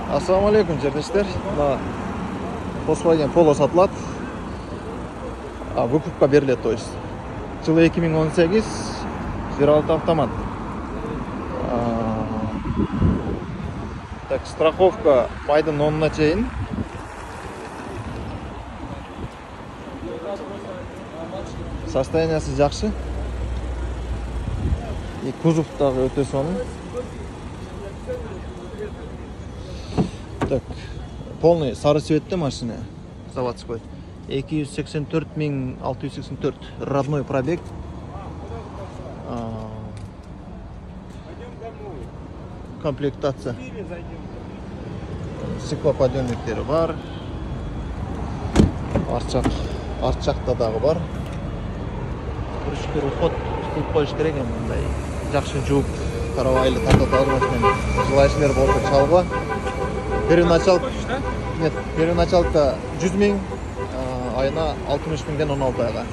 Assalamu alaikum жерлештер. Мына Volkswagen Polo сатылат. Выкупка берилет, то есть. Жылы 2018, 1.6 автомат. Так, страховка майдың 10-на чейин. Состояниясы жакшы. И кузов дагы өтө сонун. Так, полный сары цветте машина, заводской. 284 684 родной пробег. Комплектация. Стеклоподъемниктері бар. Арчакта дагы бар. Күрүшкөр уход кылып коюш керек эми мындай. Жакшы жууп, карабайлы тартат албашмен жылайсыңдар болсо чалба. Переначалка 100 000, айына 60 000-ден 16 айга.